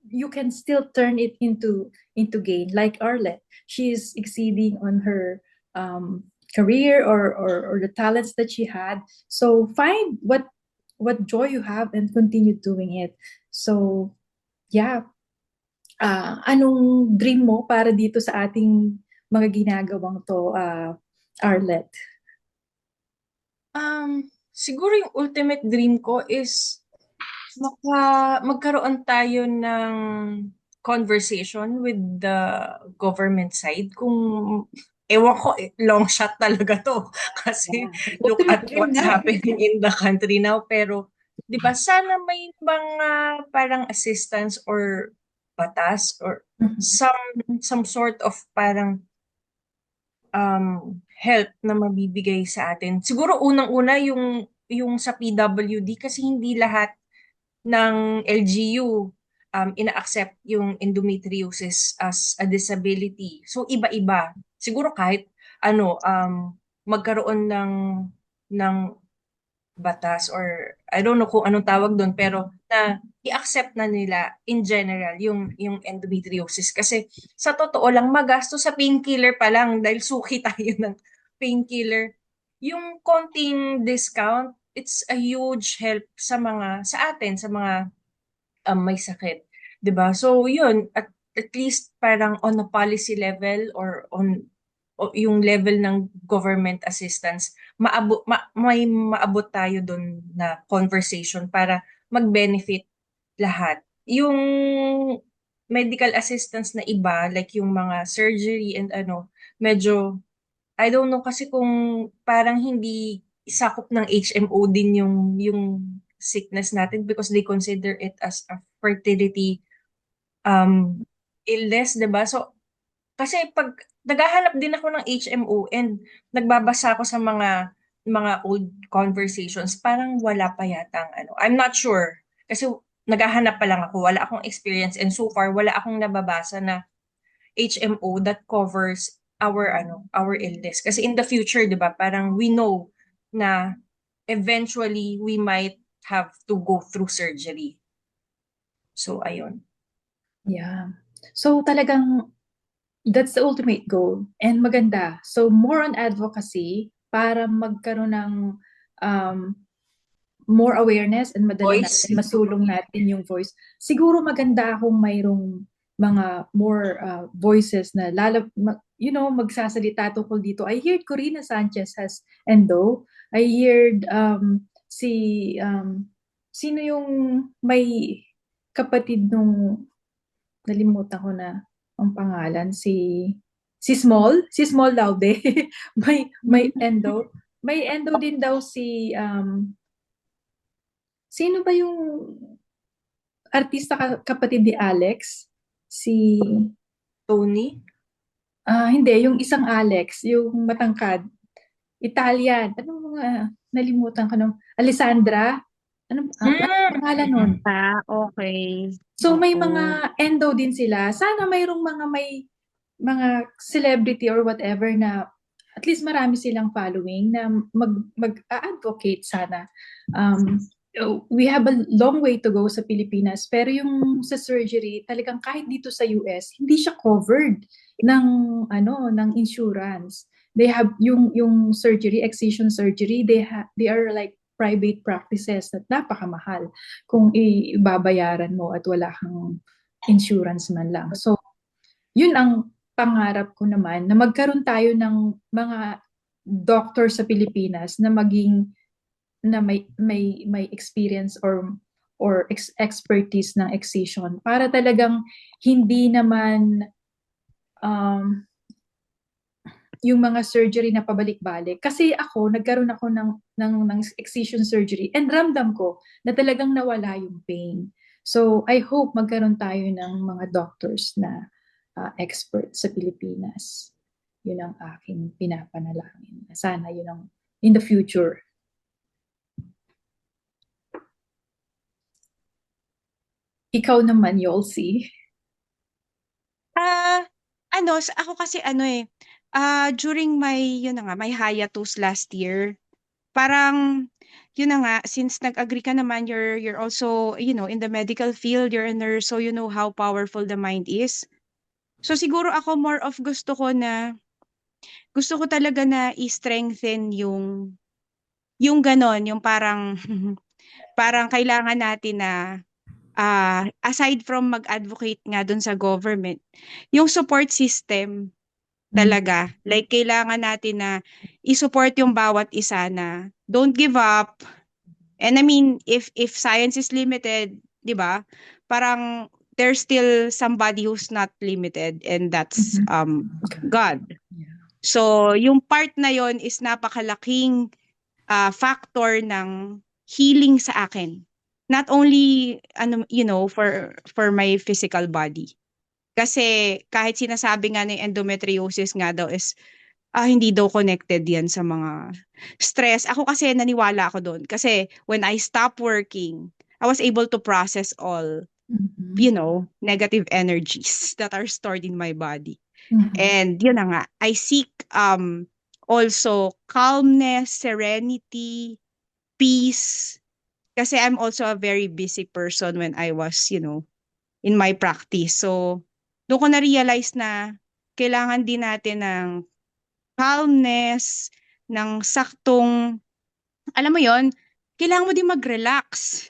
you can still turn it into gain. Like Arlette, she is exceeding on her career, or the talents that she had. So find what joy you have and continue doing it. So yeah, anong dream mo para dito sa ating mga ginagawang to, Arlette? Siguro yung ultimate dream ko is magkaroon tayo ng conversation with the government side. Ewan ko, long shot talaga to. Kasi look Ultimate at dream what's na. happening in the country now. Pero, di ba, sana may mga parang assistance or batas or some sort of parang help na mabibigay sa atin. Siguro unang-una yung sa PWD, kasi hindi lahat ng LGU ina-accept yung endometriosis as a disability. So iba-iba. Siguro kahit magkaroon ng batas or I don't know kung anong tawag doon, pero na i-accept na nila in general yung endometriosis. Kasi sa totoo lang, magasto sa painkiller pa lang dahil suki tayo ng painkiller. Yung konting discount, it's a huge help sa atin, sa mga may sakit. 'Di ba? So yun, at least parang on a policy level or yung level ng government assistance, may maabot tayo doon na conversation para mag-benefit lahat. Yung medical assistance na iba, like yung mga surgery and ano, medyo, I don't know kasi kung parang hindi sakop ng HMO din yung sickness natin because they consider it as a fertility um illness, 'di ba? So kasi pag naghahanap din ako ng HMO and nagbabasa ako sa mga old conversations, parang wala pa yatang ano. I'm not sure kasi naghahanap pa lang ako, wala akong experience and so far wala akong nababasa na HMO that covers our illness. Kasi in the future, 'di ba, parang we know na eventually we might have to go through surgery. So ayun. Yeah. So talagang that's the ultimate goal and maganda. So more on advocacy para magkaroon ng um, more awareness and madala Voice. natin, masulong natin yung voice. Siguro maganda kung mayroong mga more voices na magsasalita tungkol dito. I heard Corina Sanchez has endo. I heard sino yung may kapatid nung nalimutan ko na ang pangalan, si Small Laude. may endo. May endo din daw sino ba yung artista kapatid ni Alex? Si Tony? hindi, yung isang Alex, yung matangkad. Italian. Ano mga nalimutan ko nung Alessandra? Ano pangalan nun? Okay. So may Oo. mga endo din sila. Sana mayroong may mga celebrity or whatever na at least marami silang following na mag-advocate sana. We have a long way to go sa Pilipinas, pero yung sa surgery, talagang kahit dito sa US, hindi siya covered ng ng insurance. They have yung surgery, excision surgery, they are like private practices na napakamahal kung ibabayaran mo at wala kang insurance man lang. So, yun ang pangarap ko naman na magkaroon tayo ng mga doctor sa Pilipinas na may experience or expertise ng excision para talagang hindi naman yung mga surgery na pabalik-balik. Kasi nagkaroon ako ng excision surgery and ramdam ko na talagang nawala yung pain. So, I hope magkaroon tayo ng mga doctors na expert sa Pilipinas. Yun ang aking pinapanalangin. Sana yun ang in the future. Ikaw naman, Yolsi. Ako kasi during my hiatus last year, parang yun na nga, since nag-agree ka naman, you're also, in the medical field, you're a nurse, so you know how powerful the mind is. So siguro ako more of gusto ko talaga na i-strengthen yung ganon, yung parang parang kailangan natin na aside from mag-advocate nga dun sa government, yung support system talaga. Like, kailangan natin na i-support yung bawat isa na don't give up. And I mean, if science is limited, di ba? Parang there's still somebody who's not limited, and that's God. So, yung part na yon is napakalaking factor ng healing sa akin. Not only for my physical body. Kasi kahit sinasabi nga ng endometriosis nga daw is hindi daw connected yan sa mga stress. Ako kasi naniwala ako doon. Kasi when I stopped working, I was able to process all, negative energies that are stored in my body. And yun na nga, I seek also calmness, serenity, peace. Kasi I'm also a very busy person when I was, in my practice. So, doon ko na-realize na kailangan din natin ng calmness, ng saktong, alam mo yon, kailangan mo din mag-relax.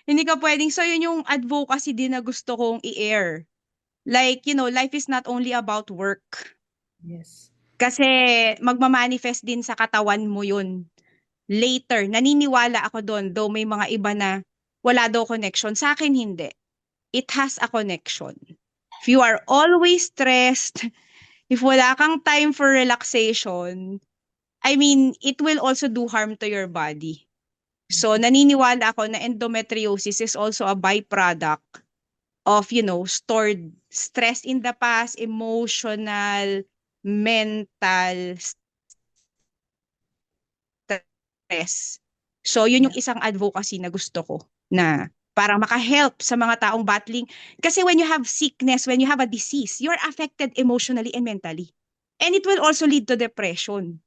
Hindi ka pwedeng, so yun yung advocacy din na gusto kong i-air. Like, life is not only about work. Yes. Kasi magmamanifest din sa katawan mo yun. Later, naniniwala ako doon, though may mga iba na wala daw connection. Sa akin, hindi. It has a connection. If you are always stressed, if wala kang time for relaxation, I mean, it will also do harm to your body. So, naniniwala ako na endometriosis is also a byproduct of, stored stress in the past, emotional, mental stress. So, yun yung isang advocacy na gusto ko na para maka-help sa mga taong battling. Kasi when you have sickness, when you have a disease, you're affected emotionally and mentally. And it will also lead to depression.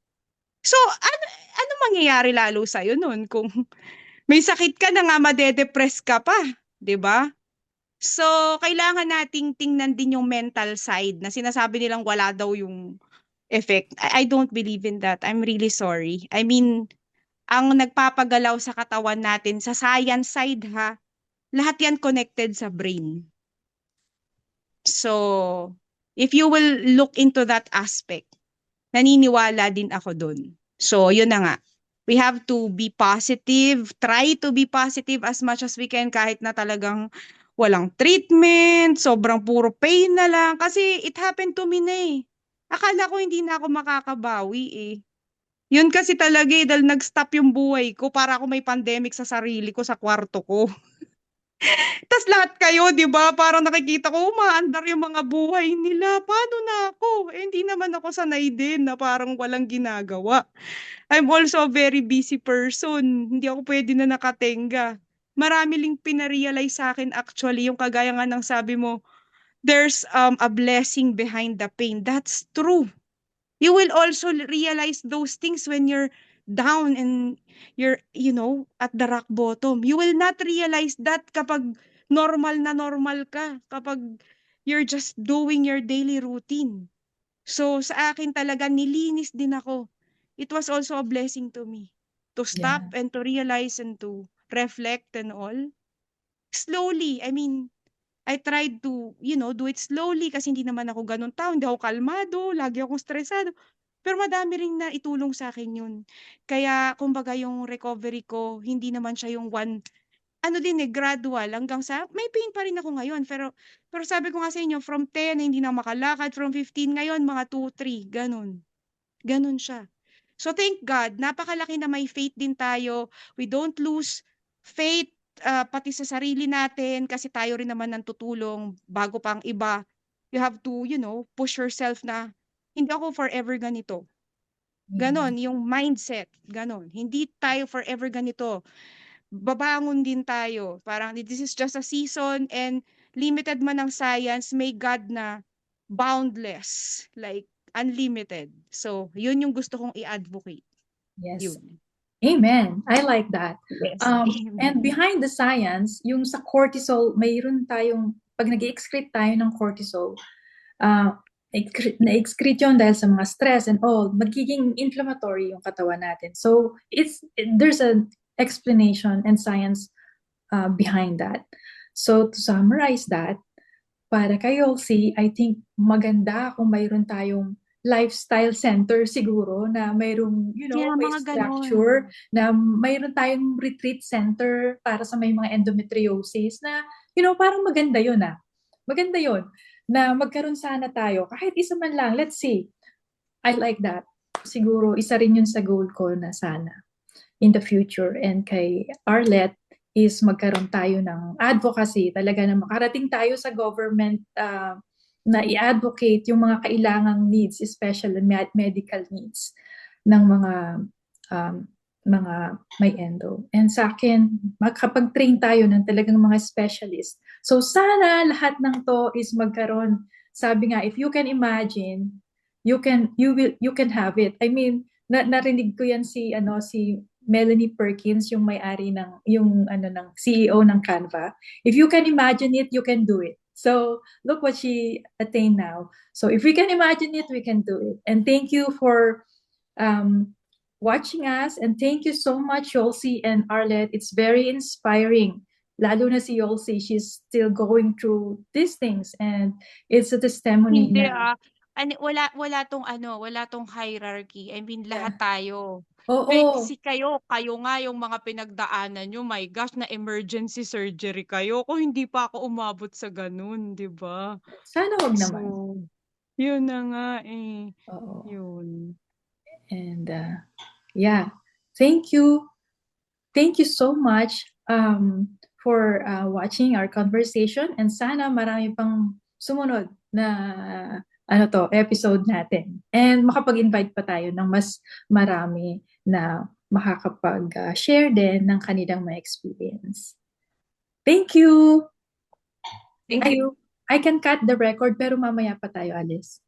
So, ano mangyayari lalo sa'yo nun kung may sakit ka na nga, madedepress ka pa, 'di ba? So, kailangan nating tingnan din yung mental side na sinasabi nilang wala daw yung effect. I don't believe in that. I'm really sorry. I mean, ang nagpapagalaw sa katawan natin, sa science side ha, lahat yan connected sa brain. So, if you will look into that aspect, naniniwala din ako dun. So, yun na nga. We have to be positive, try to be positive as much as we can kahit na talagang walang treatment, sobrang puro pain na lang. Kasi it happened to me na eh. Akala ko hindi na ako makakabawi eh. Yun kasi talaga eh, dahil nag-stop yung buhay ko para ako may pandemic sa sarili ko, sa kwarto ko. Tas lahat kayo, di ba? Parang nakikita ko, umaandar yung mga buhay nila. Paano na ako? Eh, hindi naman ako sanay din na parang walang ginagawa. I'm also a very busy person. Hindi ako pwede na nakatenga. Marami ling pinarealize sa akin actually, yung kagaya nga ng sabi mo, there's a blessing behind the pain. That's true. You will also realize those things when you're down and you're, at the rock bottom. You will not realize that kapag normal ka, kapag you're just doing your daily routine. So sa akin talaga nilinis din ako. It was also a blessing to me to stop Yeah. and to realize and to reflect and all. Slowly, I mean, I tried to, do it slowly kasi hindi naman ako ganun tao. Hindi ako kalmado, lagi akong stresado. Pero madami ring na itulong sa akin yun. Kaya, kumbaga, yung recovery ko, hindi naman siya yung gradual hanggang sa, may pain pa rin ako ngayon. Pero sabi ko nga sa inyo, from 10, hindi na makalakad. From 15 ngayon, mga 2, 3, ganun. Ganun siya. So thank God, napakalaki na may faith din tayo. We don't lose faith pati sa sarili natin kasi tayo rin naman ang tutulong bago pang iba. You have to, push yourself na hindi ako forever ganito. Ganon, yung mindset, ganon. Hindi tayo forever ganito. Babangon din tayo. Parang this is just a season and limited man ang science, may God na boundless, like unlimited. So, yun yung gusto kong i-advocate. Yes. Yun. Amen. I like that. Yes. And behind the science, yung sa cortisol, mayroon tayong, pag nag-excrete tayo ng cortisol, na-excrete yun dahil sa mga stress and all, magiging inflammatory yung katawan natin. So, there's an explanation and science behind that. So, to summarize that, para kay Yolsi, I think maganda kung mayroon tayong lifestyle center siguro na mayroong, Yeah, may mga structure, na mayroon tayong retreat center para sa may mga endometriosis na, parang maganda yun ah. Maganda yun na magkaroon sana tayo. Kahit isa man lang, let's see. I like that. Siguro, isa rin yun sa goal ko na sana in the future. And kay Arlette, is magkaroon tayo ng advocacy, talaga na makarating tayo sa government na i-advocate yung mga kailangang needs, especially medical needs ng mga may endo. And sa akin, makapag-train tayo ng talagang mga specialist. So sana lahat ng to is magkaroon, sabi nga, if you can imagine, you can have it. I mean, narinig ko yan si Melanie Perkins, yung may-ari ng CEO ng Canva. If you can imagine it, you can do it. So look what she attained now. So if we can imagine it, we can do it. And thank you for watching us, and thank you so much, Yolsi and Arlette. It's very inspiring. Lalo na si Yolsi, she's still going through these things, and it's a testimony Hindi na, wala tong hierarchy. I mean, yeah. lahat tayo. Oo. Kayo nga yung mga pinagdaanan nyo, my gosh, na emergency surgery kayo. Kung hindi pa ako umabot sa ganun, di ba? Sana wag So, naman. yun na nga eh. Oo. Yun. And yeah, thank you. Thank you so much for watching our conversation, and sana marami pang sumunod na episode natin. And makapag-invite pa tayo ng mas marami na makakapag-share din ng kanilang mga experience. Thank you. Thank you. I can cut the record pero mamaya pa tayo alis.